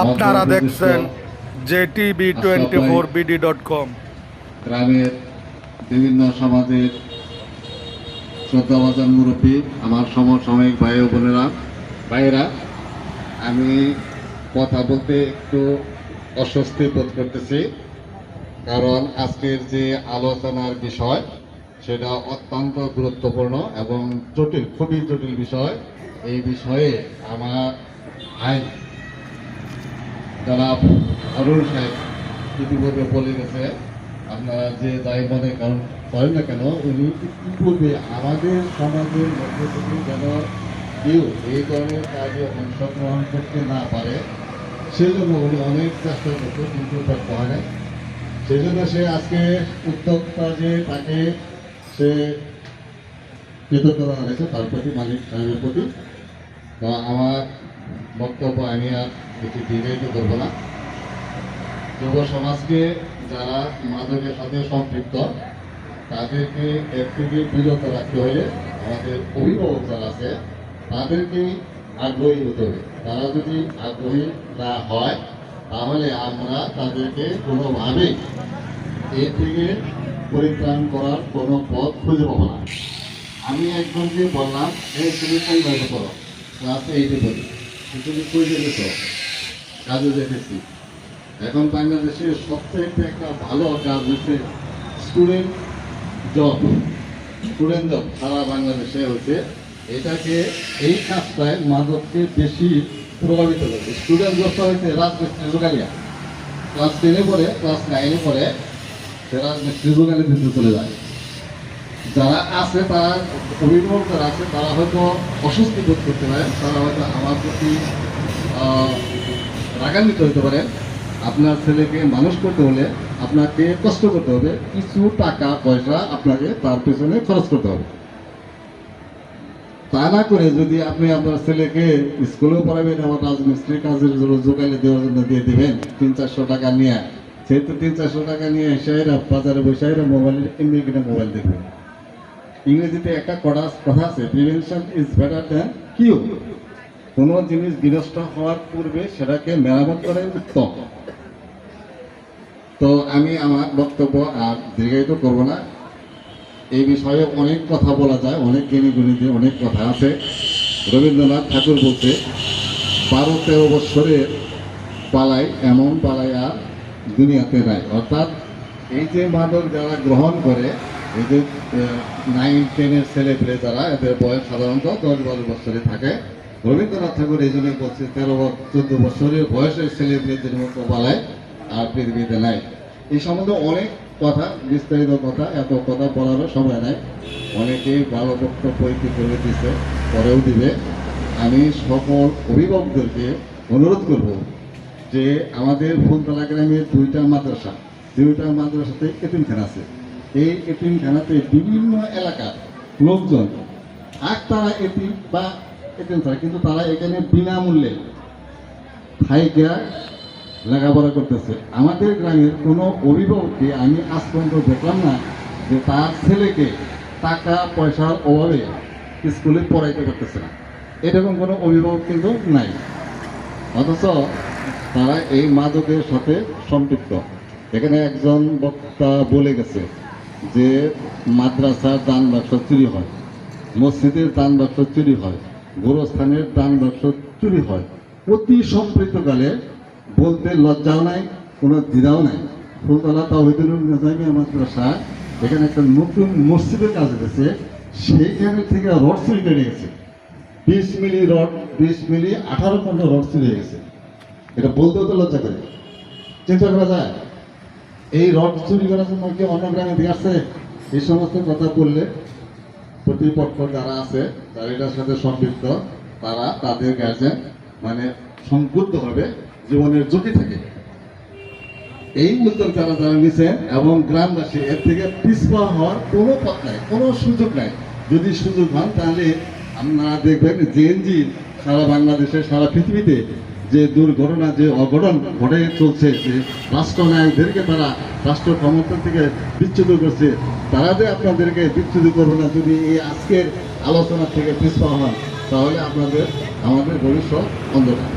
আপনারা দেখছেন JTB24BD.com। গ্রামের বিভিন্ন সমাজের শ্রদ্ধাভাজন মুরব্বী, আমার সমসাময়িক ভাই ও ভাইয়েরা, আমি কথা বলতে একটু অস্বস্তি বোধ করতেছি, কারণ আজকের যে আলোচনার বিষয় সেটা অত্যন্ত গুরুত্বপূর্ণ এবং জটিল, খুবই জটিল বিষয়। এই বিষয়ে আমার ভাই জনাব অরুণ সাহেব ইতিপূর্বে বলে গেছে, আপনারা যে যাই মনে করেন না কেন, উনি ইতিপূর্বে আমাদের সমাজের মধ্যে থেকে যেন কেউ এই ধরনের কাজে অংশগ্রহণ করতে না পারে সেই জন্য উনি অনেক চেষ্টা করতো, কিন্তু ব্যর্থ হয় নাই। সেই জন্য সে আজকে উদ্যোক্তা যে তাকে সে কৃতজ্ঞতা জানাইছে তার প্রতি, মালিক সাহেবের প্রতি। তো আমার বক্তব্য আমি আর বেশি দীর্ঘায়িত করবো না। যুব সমাজকে যারা মাদকের সাথে সম্পৃক্ত তাদেরকে এর থেকে বিরত রাখতে হলে আমাদের অভিভাবক যারা আছে তাদেরকে আগ্রহী হতে হবে। তারা যদি আগ্রহী না হয় তাহলে আমরা তাদেরকে কোনোভাবেই এর থেকে পরিত্রাণ করার কোনো পথ খুঁজে পাবো না। আমি একজনকে বললাম, এই তুমি কোন কাজে করো, ক্লাস 8-এ পড়ি, তুমি কই যেতেছ, কাজে দেখেছি। এখন বাংলাদেশের সবচেয়ে একটা ভালো কাজ হচ্ছে স্টুডেন্ট জব। স্টুডেন্ট জব সারা বাংলাদেশে হচ্ছে, এটাকে এই কাজটায় মাদককে বেশি প্রভাবিত করছে। স্টুডেন্ট জবটা হচ্ছে রাজমিস্ত্রি জোগালিয়া, ক্লাস 10-এ পড়ে, ক্লাস 9-এ পড়ে সে রাজমিস্ত্রি জোগালি দিতে চলে যায়। যারা আছে তারা, অভিভাবক যারা আছে তারা হয়তো অস্বস্তি বোধ করতে পারে, তারা হয়তো আমার প্রতি রাগান্বিত হতে পারে। আপনার ছেলেকে মানুষ করতে হলে আপনাকে কষ্ট করতে হবে, কিছু টাকা পয়সা আপনাকে তার পেছনে খরচ করতে হবে। তা না করে যদি আপনি আপনার ছেলেকে স্কুলেও পড়াবেন, আমার রাজমিস্ত্রির কাজের জন্য জোগালি দেওয়ার জন্য দিয়ে দেবেন 300-400 টাকা নিয়ে, সে তো 300-400 টাকা নিয়ে এসে বাজারে বসে মোবাইল এমনি কিনে মোবাইল দেখবে। ইংরেজিতে একটা কথা আছে, প্রিভেনশন ইজ বেটার দ্যান কিউর। কোনো জিনিস বিনষ্ট হওয়ার পূর্বে সেটাকে মেরামত করাই উত্তম। তো আমি আমার বক্তব্য আর দীর্ঘায়িত করব না। এই বিষয়ে অনেক কথা বলা যায়, অনেক জ্ঞানী গুণীতে অনেক কথা আছে। রবীন্দ্রনাথ ঠাকুর বলতে, 12-13 বৎসরের পালাই এমন পালাই আর দুনিয়াতে নাই। অর্থাৎ এই যে মাদক যারা গ্রহণ করে, এই যে 9-10-এর ছেলেপেলে যারা, এদের বয়স সাধারণত 10-12 বৎসরে থাকে। রবীন্দ্রনাথ ঠাকুর এই জন্যই বলছে 13-14 বৎসরের বয়সের ছেলেপেলেদের মতো পালায় আর পৃথিবীতে নাই। এই সম্বন্ধে অনেক কথা, বিস্তারিত কথা, এত কথা বলারও সময় নাই। অনেকেই ভালো বক্তব্য করে দিচ্ছে, পরেও দিবে। আমি সকল অভিভাবকদেরকে অনুরোধ করব যে আমাদের ফুলতলা গ্রামে 2টা মাদ্রাসাতে এতিমখানা আছে। এই এতিমখানাতে বিভিন্ন এলাকার লোকজন তারা এতিম বা এতিম থাকে, কিন্তু তারা এখানে বিনামূল্যে থাইকা লেখাপড়া করতেছে। আমাদের গ্রামের কোনো অভিভাবককে আমি আজ পর্যন্ত দেখলাম না যে তার ছেলেকে টাকা পয়সার অভাবে স্কুলে পড়াইতে পারতেছে না, এরকম কোনো অভিভাবক কিন্তু নাই। অথচ তারা এই মাদকের সাথে সম্পৃক্ত। এখানে একজন বক্তা বলে গেছে যে মাদ্রাসার দান বাক্স চুরি হয়, মসজিদের দান বাক্স চুরি হয়, গোরস্থানের দান বাক্স চুরি হয়। অতি সম্পৃক্তকালে বলতে লজ্জাও নাই, কোনো দ্বিধাও নাই। ফুলতলা তাওহীদুল নিজামিয়া মাদ্রাসা এখানে একটা নতুন মসজিদের কাজ হয়েছে, সেইখানে থেকে রড চুরি করে গেছে। 20 মিলি রড, 20 মিলি 18 পর্যন্ত রড চুরি হয়ে গেছে। এটা বলতেও তো লজ্জা করে, চিন্তা করা যায়। এই রড চুরি করার জন্য কি অন্য গ্রামে দিয়ে আসছে? এই সমস্ত কথা বললে প্রতিপক্ষ যারা আছে, যারা এটার সাথে সম্পৃক্ত, তারা তাদের গার্জেন মানে সংকুদ্ধ হবে, জীবনের ঝুঁকি থাকে। এই উদ্যোগ যারা নিচ্ছেন এবং গ্রামবাসী এর থেকে পিছপা হওয়ার কোনো পথ নাই, কোনো সুযোগ নাই। যদি সুযোগ হন তাহলে আপনারা দেখবেন জেএনজি সারা বাংলাদেশে, সারা পৃথিবীতে যে দুর্ঘটনা, যে অঘটন ঘটে চলছে, যে রাষ্ট্রনায়কদেরকে তারা রাষ্ট্র ক্ষমতা থেকে বিচ্যুত করছে, তারা যে আপনাদেরকে বিচ্যুত করবে না যদি এই আজকের আলোচনা থেকে পিছপা হন, তাহলে আমাদের ভবিষ্যৎ অন্ধকার।